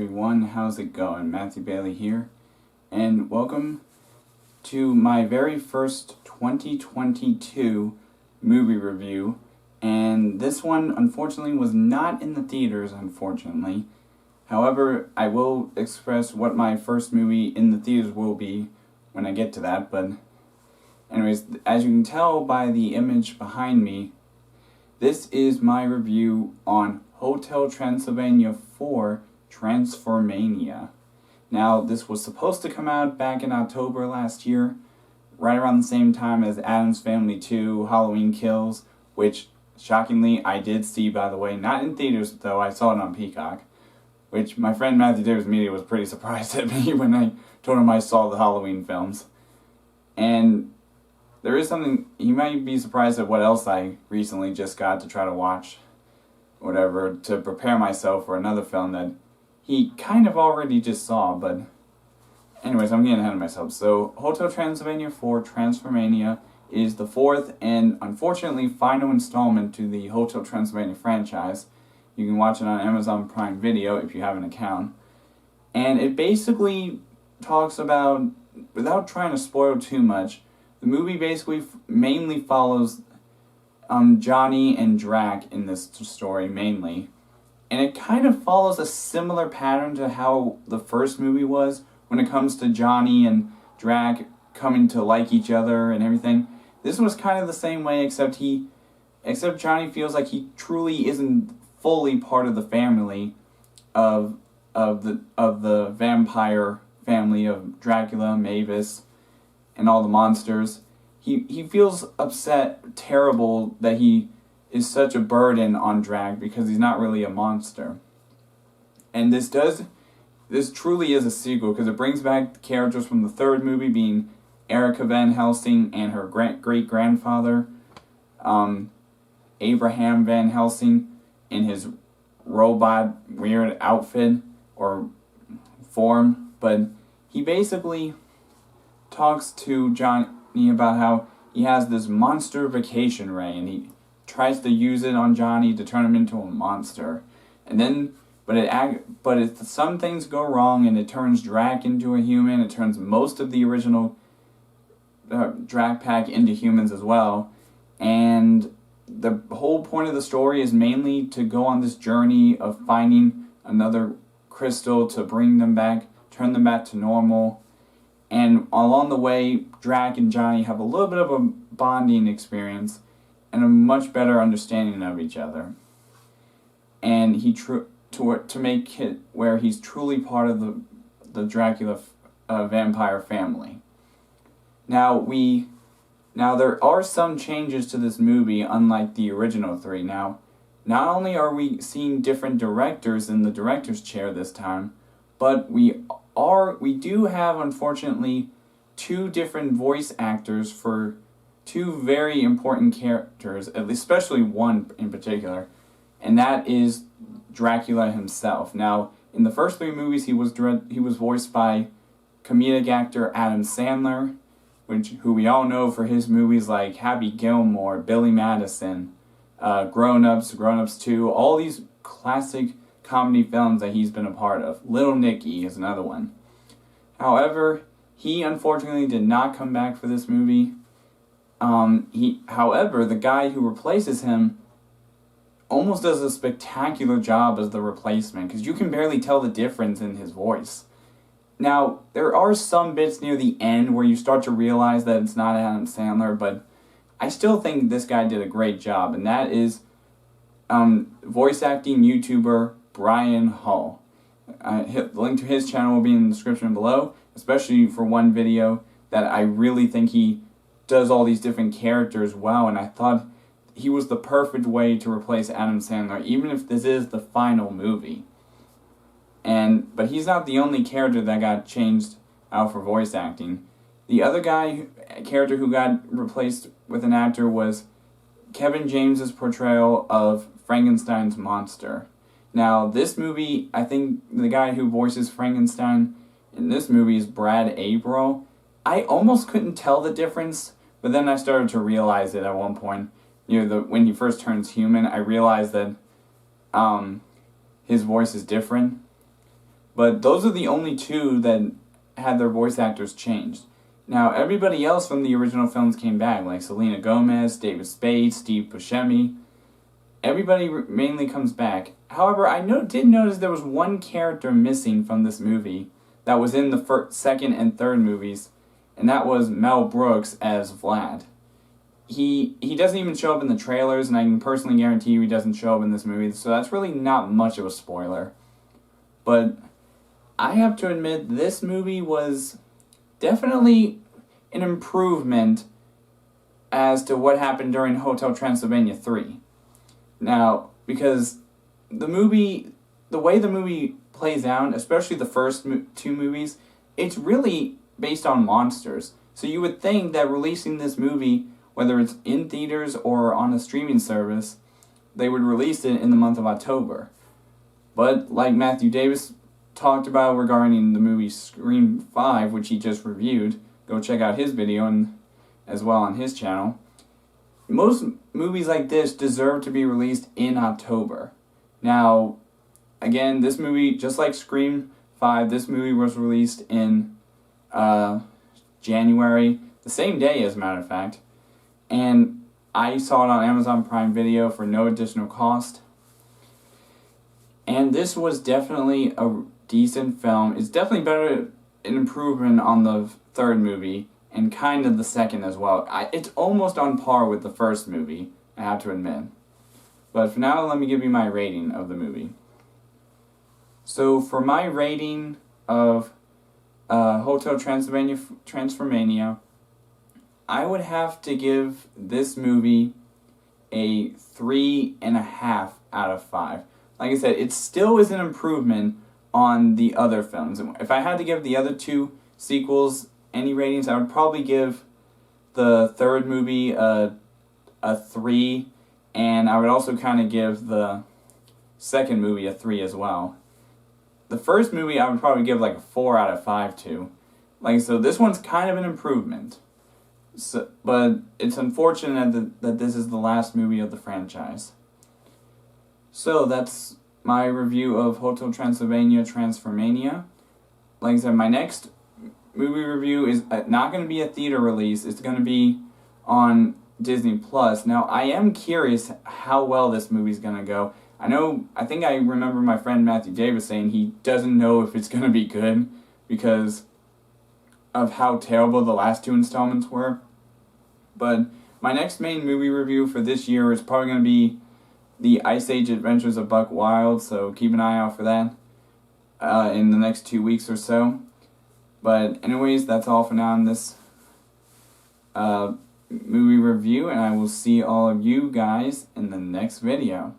everyone, how's it going? Matthew Bailey here, and welcome to my very first 2022 movie review. And this one, unfortunately, was not in the theaters, unfortunately. However, I will express what my first movie in the theaters will be when I get to that. But anyways, as you can tell by the image behind me, this is my review on Hotel Transylvania 4 Transformania. Now, this was supposed to come out back in October last year, right around the same time as Addams Family 2 Halloween Kills, which, shockingly, I did see, by the way. Not in theaters, though. I saw it on Peacock, which my friend Matthew Davis Media was pretty surprised at me when I told him I saw the Halloween films. And there is something, he might be surprised at what else I recently just got to try to watch, whatever, to prepare myself for another film that he kind of already just saw. But anyways, I'm getting ahead of myself. So Hotel Transylvania 4 Transformania is the fourth and unfortunately final installment to the Hotel Transylvania franchise. You can watch it on Amazon Prime Video if you have an account. And it basically talks about, without trying to spoil too much, the movie basically mainly follows Johnny and Drac in this story, mainly. And it kind of follows a similar pattern to how the first movie was when it comes to Johnny and Drac coming to like each other and everything. This was kind of the same way, except Johnny feels like he truly isn't fully part of the family of the vampire family of Dracula, Mavis, and all the monsters. He feels upset, terrible that he is such a burden on Drac because he's not really a monster. And this truly is a sequel because it brings back the characters from the third movie, being Erica Van Helsing and her great-grandfather, Abraham Van Helsing, in his robot weird outfit or form. But he basically talks to Johnny about how he has this monster vacation ray, and he tries to use it on Johnny to turn him into a monster. And then, but some things go wrong, and it turns Drac into a human. It turns most of the original Drac pack into humans as well. And the whole point of the story is mainly to go on this journey of finding another crystal to bring them back, turn them back to normal. And along the way, Drac and Johnny have a little bit of a bonding experience and a much better understanding of each other. And to make it where he's truly part of the Dracula vampire family. Now there are some changes to this movie, unlike the original three. Now, not only are we seeing different directors in the director's chair this time, but we do have, unfortunately, two different voice actors for two very important characters, especially one in particular, and that is Dracula himself. Now, in the first three movies, he was voiced by comedic actor Adam Sandler, who we all know for his movies like Happy Gilmore, Billy Madison, Grown Ups, Grown Ups 2, all these classic comedy films that he's been a part of. Little Nicky is another one. However, he unfortunately did not come back for this movie. However, the guy who replaces him almost does a spectacular job as the replacement, because you can barely tell the difference in his voice. Now, there are some bits near the end where you start to realize that it's not Adam Sandler, but I still think this guy did a great job, and that is voice acting YouTuber Brian Hull. The link to his channel will be in the description below, especially for one video that I really think he does all these different characters well, and I thought he was the perfect way to replace Adam Sandler, even if this is the final movie. But he's not the only character that got changed out for voice acting. The other character who got replaced with an actor was Kevin James's portrayal of Frankenstein's monster. Now, this movie, I think the guy who voices Frankenstein in this movie is Brad Abril. I almost couldn't tell the difference, but then I started to realize it at one point. When he first turns human, I realized that his voice is different. But those are the only two that had their voice actors changed. Now, everybody else from the original films came back, like Selena Gomez, David Spade, Steve Buscemi. Everybody mainly comes back. However, I did notice there was one character missing from this movie that was in the second and third movies, and that was Mel Brooks as Vlad. He doesn't even show up in the trailers, and I can personally guarantee you he doesn't show up in this movie, so that's really not much of a spoiler. But I have to admit, this movie was definitely an improvement as to what happened during Hotel Transylvania 3. Now, because the way the movie plays out, especially the first two movies, it's really based on monsters. So you would think that releasing this movie, whether it's in theaters or on a streaming service, they would release it in the month of October. But like Matthew Davis talked about regarding the movie Scream 5, which he just reviewed, go check out his video as well on his channel. Most movies like this deserve to be released in October. Now, again, this movie, just like Scream 5, this movie was released in January, the same day as a matter of fact, and I saw it on Amazon Prime Video for no additional cost. And this was definitely a decent film. It's definitely an improvement on the third movie, and kind of the second as well. It's almost on par with the first movie, I have to admit. But for now, let me give you my rating of the movie. So for my rating of Hotel Transformania, I would have to give this movie a 3.5 out of 5. Like I said, it still is an improvement on the other films. If I had to give the other two sequels any ratings, I would probably give the third movie a 3, and I would also kind of give the second movie a 3 as well. The first movie I would probably give like a 4 out of 5 to. So this one's kind of an improvement. So, but it's unfortunate that this is the last movie of the franchise. So that's my review of Hotel Transylvania Transformania. Like I said, my next movie review is not going to be a theater release. It's going to be on Disney Plus. Now, I am curious how well this movie's going to go. I think I remember my friend Matthew Davis saying he doesn't know if it's going to be good because of how terrible the last two installments were. But my next main movie review for this year is probably going to be The Ice Age Adventures of Buck Wild, so keep an eye out for that in the next 2 weeks or so. But anyways, that's all for now in this movie review, and I will see all of you guys in the next video.